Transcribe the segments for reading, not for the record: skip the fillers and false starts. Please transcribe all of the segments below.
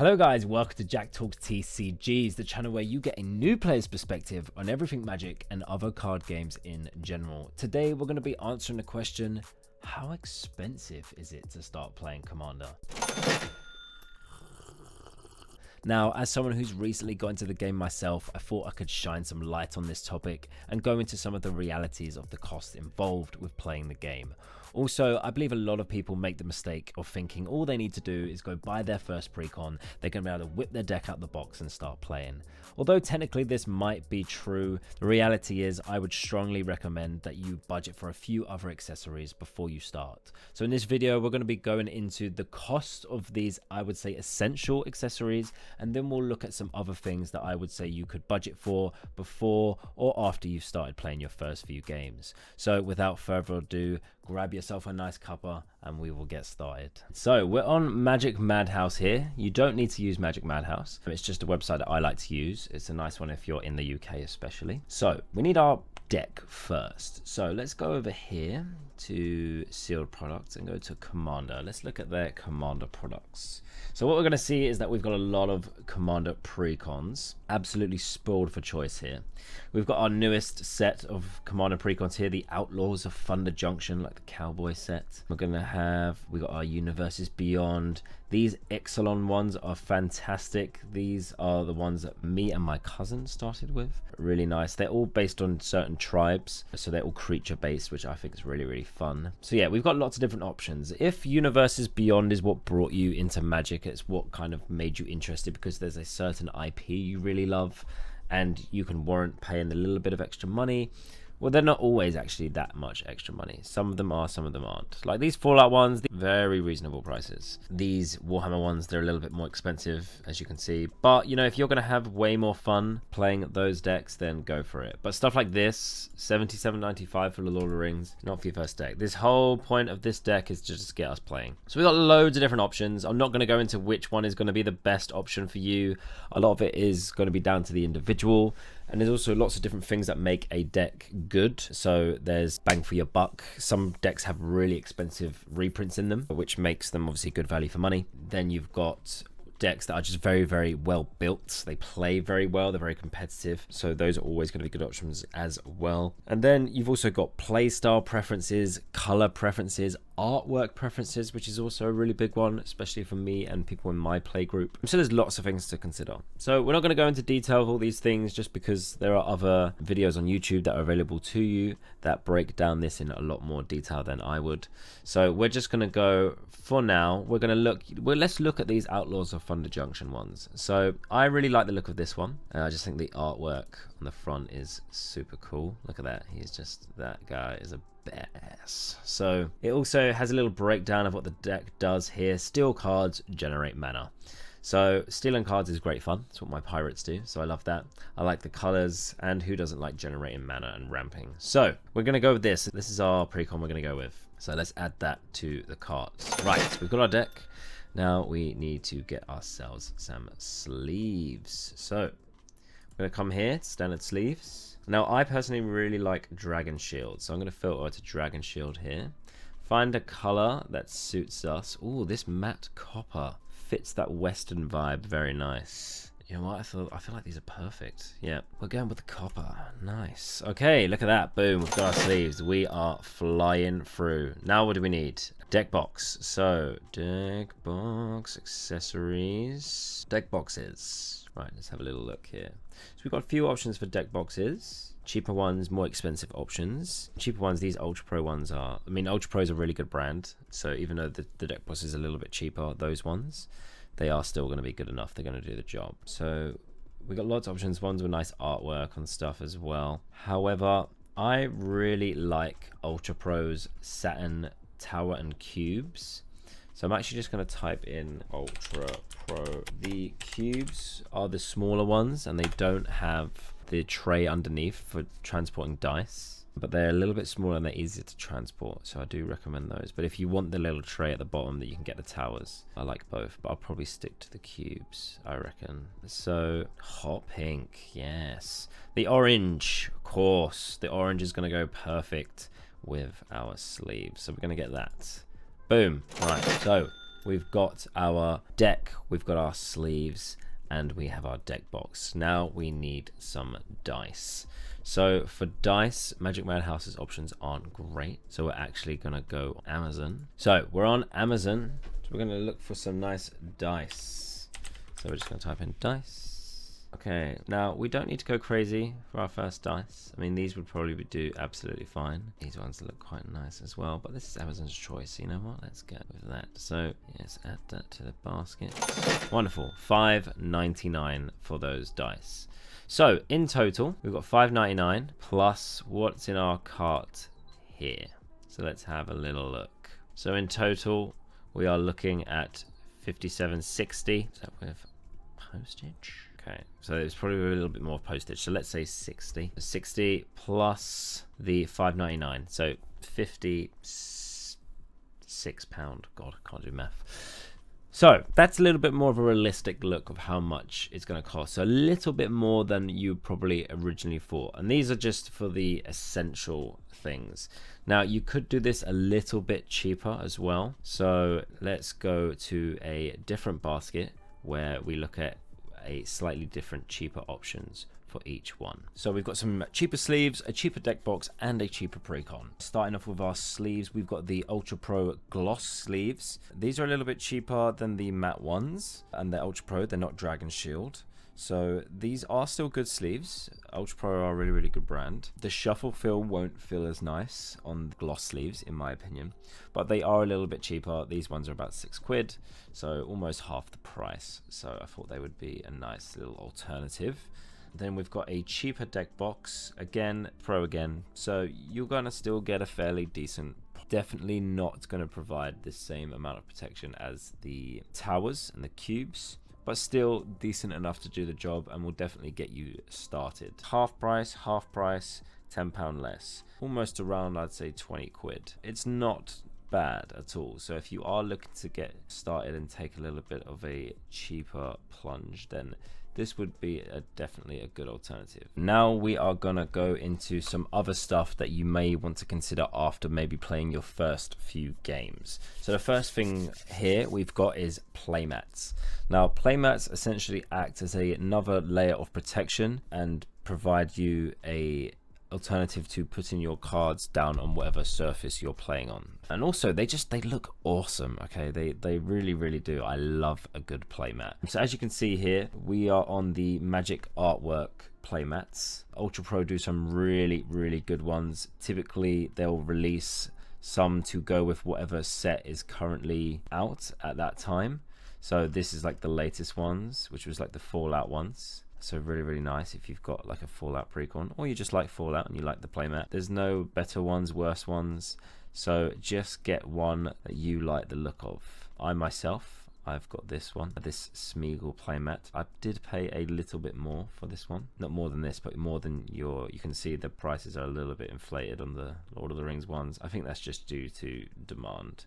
Hello guys, welcome to Jack Talks TCGs, the channel where you get a new player's perspective on everything Magic and other card games in general. Today we're going to be answering the question, how expensive is it to start playing Commander? Now, as someone who's recently got into the game myself, I thought I could shine some light on this topic and go into some of the realities of the costs involved with playing the game. Also, I believe a lot of people make the mistake of thinking all they need to do is go buy their first precon, they're going to be able to whip their deck out the box and start playing. Although technically this might be true, the reality is I would strongly recommend that you budget for a few other accessories before you start. So in this video, we're going to be going into the cost of these, I would say, essential accessories, and then we'll look at some other things that I would say you could budget for before or after you've started playing your first few games. So without further ado, grab yourself a nice cuppa and we will get started. So we're on Magic Madhouse here. You don't need to use Magic Madhouse. It's just a website that I like to use. It's a nice one if you're in the UK especially. So we need our deck first. So let's go over here to sealed products and go to Commander. Let's look at their Commander products. So what we're going to see is that we've got a lot of Commander precons. Absolutely spoiled for choice here. We've got our newest set of Commander precons here, the Outlaws of Thunder Junction, like the Cowboy set. We got our Universes Beyond. These Ixalan ones are fantastic. These are the ones that me and my cousin started with. Really nice. They're all based on certain tribes, so they're all creature based, which I think is really, really fun. So yeah, we've got lots of different options. If Universes Beyond is what brought you into Magic, it's what kind of made you interested because there's a certain IP you really love and you can warrant paying a little bit of extra money. Well, they're not always actually that much extra money. Some of them are, some of them aren't. Like these Fallout ones, very reasonable prices. These Warhammer ones, they're a little bit more expensive, as you can see. But, you know, if you're going to have way more fun playing those decks, then go for it. But stuff like this, $77.95 for the Lord of the Rings, not for your first deck. This whole point of this deck is just to get us playing. So we've got loads of different options. I'm not going to go into which one is going to be the best option for you. A lot of it is going to be down to the individual. And there's also lots of different things that make a deck good. So there's bang for your buck. Some decks have really expensive reprints in them, which makes them obviously good value for money. Then you've got decks that are just very, very well built. They play very well. They're very competitive. So those are always going to be good options as well. And then you've also got play style preferences, color preferences, artwork preferences, which is also a really big one, especially for me and people in my play group. So there's lots of things to consider. So we're not going to go into detail of all these things just because there are other videos on YouTube that are available to you that break down this in a lot more detail than I would. So we're just going to go, for now, let's look at these Outlaws of Thunder Junction ones. So I really like the look of this one. I just think the artwork on the front is super cool. Look at that. That guy is a badass. So it also has a little breakdown of what the deck does here. Steal cards, generate mana. So stealing cards is great fun. That's what my pirates do. So I love that. I like the colors, and who doesn't like generating mana and ramping? So we're going to go with this. This is our precon we're going to go with. So let's add that to the cards. Right, we've got our deck. Now we need to get ourselves some sleeves. So we're going to come here to standard sleeves. Now, I personally really like Dragon Shield, so I'm going to filter to Dragon Shield here. Find a color that suits us. Oh, this matte copper fits that Western vibe. Very nice. You know what? I feel like these are perfect. Yeah, we're going with the copper. Nice. Okay, look at that. Boom, we've got our sleeves. We are flying through. Now, what do we need? Deck box. So, deck box, accessories, deck boxes. Right, let's have a little look here. So we've got a few options for deck boxes. Cheaper ones, more expensive options. Cheaper ones, these Ultra Pro ones are... I mean, Ultra Pro is a really good brand. So even though the deck box is a little bit cheaper, those ones, they are still going to be good enough. They're going to do the job. So we've got lots of options. Ones with nice artwork on stuff as well. However, I really like Ultra Pro's Saturn Tower and Cubes. So I'm actually just going to type in Ultra Pro. The cubes are the smaller ones and they don't have the tray underneath for transporting dice, but they're a little bit smaller and they're easier to transport, so I do recommend those. But if you want the little tray at the bottom that you can get the towers, I like both, but I'll probably stick to the cubes, I reckon. So hot pink, yes. The orange, of course, the orange is going to go perfect with our sleeves, so we're going to get that. Boom. Right, so we've got our deck, we've got our sleeves, and we have our deck box. Now we need some dice. So for dice, Magic Madhouse's options aren't great. So we're actually going to go Amazon. So we're on Amazon. So we're going to look for some nice dice. So we're just going to type in dice. Okay, now we don't need to go crazy for our first dice. I mean, these would probably do absolutely fine. These ones look quite nice as well, but this is Amazon's choice. You know what? Let's go with that. So yes, add that to the basket. Wonderful. $5.99 for those dice. So in total, we've got $5.99 plus what's in our cart here. So let's have a little look. So in total, we are looking at $57.60. Is that with postage? Okay, so it's probably a little bit more postage. So let's say 60. 60 plus the $5.99. So £56. God, I can't do math. So that's a little bit more of a realistic look of how much it's going to cost. So a little bit more than you probably originally thought. And these are just for the essential things. Now you could do this a little bit cheaper as well. So let's go to a different basket where we look at a slightly different cheaper options for each one. So we've got some cheaper sleeves, a cheaper deck box, and a cheaper precon. Starting off with our sleeves, we've got the Ultra Pro gloss sleeves. These are a little bit cheaper than the matte ones, and they're Ultra Pro, they're not Dragon Shield. So these are still good sleeves. Ultra Pro are a really, really good brand. The shuffle feel won't feel as nice on the gloss sleeves, in my opinion, but they are a little bit cheaper. These ones are about £6, so almost half the price. So I thought they would be a nice little alternative. Then we've got a cheaper deck box, again, Pro again. So you're going to still get a fairly decent, definitely not going to provide the same amount of protection as the towers and the cubes, but still decent enough to do the job and will definitely get you started. Half price, £10 less. Almost around, I'd say, £20. It's not bad at all. So if you are looking to get started and take a little bit of a cheaper plunge, then this would be definitely a good alternative. Now we are gonna go into some other stuff that you may want to consider after maybe playing your first few games. So the first thing here we've got is playmats. Now playmats essentially act as another layer of protection and provide you a alternative to putting your cards down on whatever surface you're playing on. And also they look awesome. Okay, they really do. I love a good playmat. So as you can see here, we are on the Magic Artwork playmats. Ultra Pro do some really good ones. Typically they'll release some to go with whatever set is currently out at that time. So this is like the latest ones, which was like the Fallout ones. So really nice if you've got like a Fallout precon, or you just like Fallout and you like the playmat. There's no better ones, worse ones. So just get one that you like the look of. I myself, I've got this one, this Smeagol playmat. I did pay a little bit more for this one. Not more than this, but more than you can see the prices are a little bit inflated on the Lord of the Rings ones. I think that's just due to demand.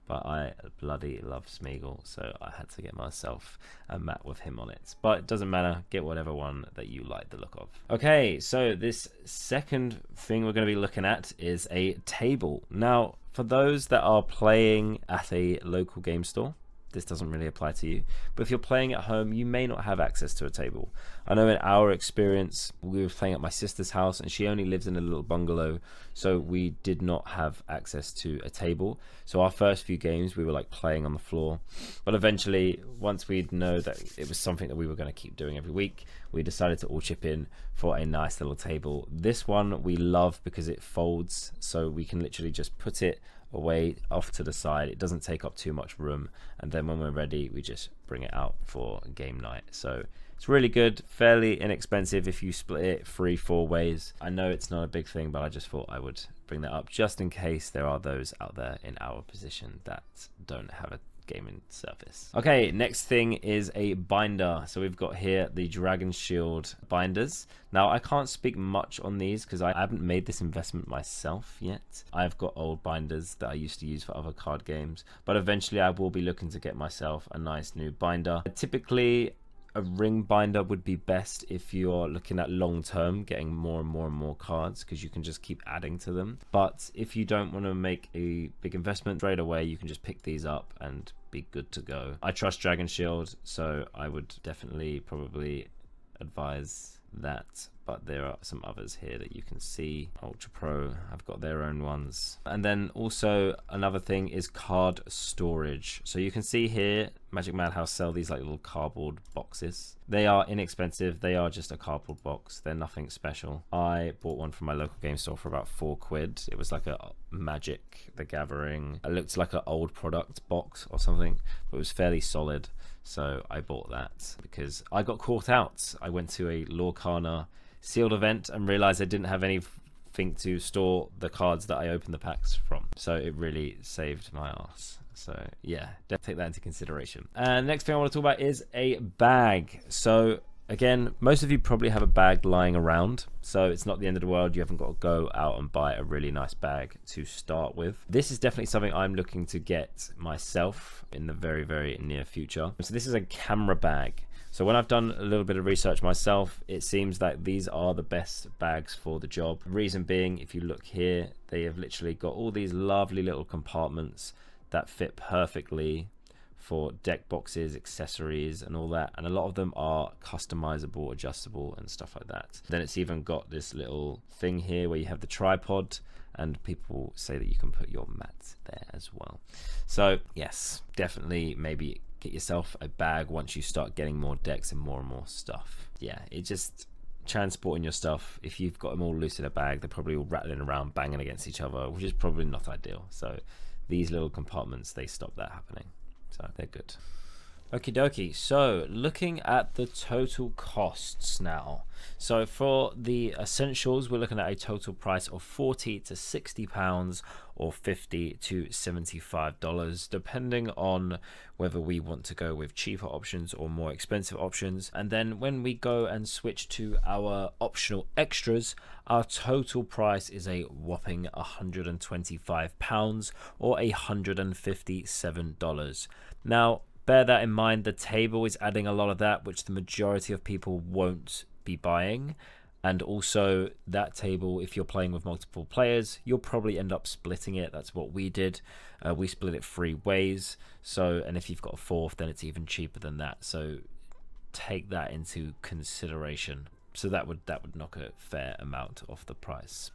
But I bloody love Smeagol, so I had to get myself a mat with him on it. But it doesn't matter, get whatever one that you like the look of. Okay, so this second thing we're going to be looking at is a table. Now, for those that are playing at a local game store, this doesn't really apply to you, but if you're playing at home, you may not have access to a table. I know in our experience, we were playing at my sister's house and she only lives in a little bungalow, so we did not have access to a table. So our first few games we were like playing on the floor, but eventually once we'd know that it was something that we were going to keep doing every week, we decided to all chip in for a nice little table. This one we love because it folds, so we can literally just put it away off to the side. It doesn't take up too much room, and then when we're ready we just bring it out for game night. So it's really good, fairly inexpensive if you split it 3-4 ways. I know it's not a big thing, but I just thought I would bring that up just in case there are those out there in our position that don't have a gaming surface. Okay, next thing is a binder. So we've got here the Dragon Shield binders. Now I can't speak much on these because I haven't made this investment myself yet. I've got old binders that I used to use for other card games, but eventually I will be looking to get myself a nice new binder. Typically a ring binder would be best if you're looking at long term, getting more and more cards, because you can just keep adding to them. But if you don't want to make a big investment straight away, you can just pick these up and be good to go. I trust Dragon Shield, so I would definitely probably advise that. But there are some others here that you can see. Ultra Pro have got their own ones. And then also another thing is card storage. So you can see here Magic Madhouse sell these like little cardboard boxes. They are inexpensive. They are just a cardboard box. They're nothing special. I bought one from my local game store for about £4. It was like a Magic the Gathering. It looked like an old product box or something, but it was fairly solid. So I bought that because I got caught out. I went to a Lorcana sealed event and realized I didn't have anything to store the cards that I opened the packs from. So it really saved my ass. So yeah, definitely take that into consideration. And next thing I want to talk about is a bag. So again, most of you probably have a bag lying around, so it's not the end of the world. You haven't got to go out and buy a really nice bag to start with. This is definitely something I'm looking to get myself in the very near future. So this is a camera bag. So when I've done a little bit of research myself, it seems that these are the best bags for the job. Reason being, if you look here, they have literally got all these lovely little compartments that fit perfectly for deck boxes, accessories and all that, and a lot of them are customizable, adjustable and stuff like that. Then it's even got this little thing here where you have the tripod, and people say that you can put your mats there as well. So yes, definitely maybe get yourself a bag once you start getting more decks and more stuff. Yeah, it just transporting your stuff, if you've got them all loose in a bag, they're probably all rattling around, banging against each other, which is probably not ideal. So these little compartments, they stop that happening. So they're good. Okie dokie. So looking at the total costs now. So for the essentials, we're looking at a total price of £40 to £60 or $50 to $75, depending on whether we want to go with cheaper options or more expensive options. And then when we go and switch to our optional extras, our total price is a whopping £125 or $157. Now, bear that in mind, the table is adding a lot of that, which the majority of people won't be buying. And also that table, if you're playing with multiple players, you'll probably end up splitting it. That's what we did. We split it 3 ways. So, and if you've got a 4th, then it's even cheaper than that. So take that into consideration. So that would knock a fair amount off the price.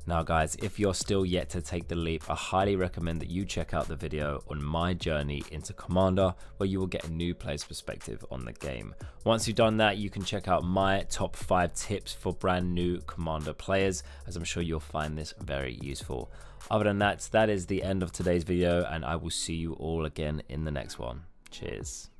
Now guys, if you're still yet to take the leap, I highly recommend that you check out the video on my journey into Commander, where you will get a new player's perspective on the game. Once you've done that, you can check out my top 5 tips for brand new Commander players, as I'm sure you'll find this very useful. Other than that, that is the end of today's video, and I will see you all again in the next one. Cheers.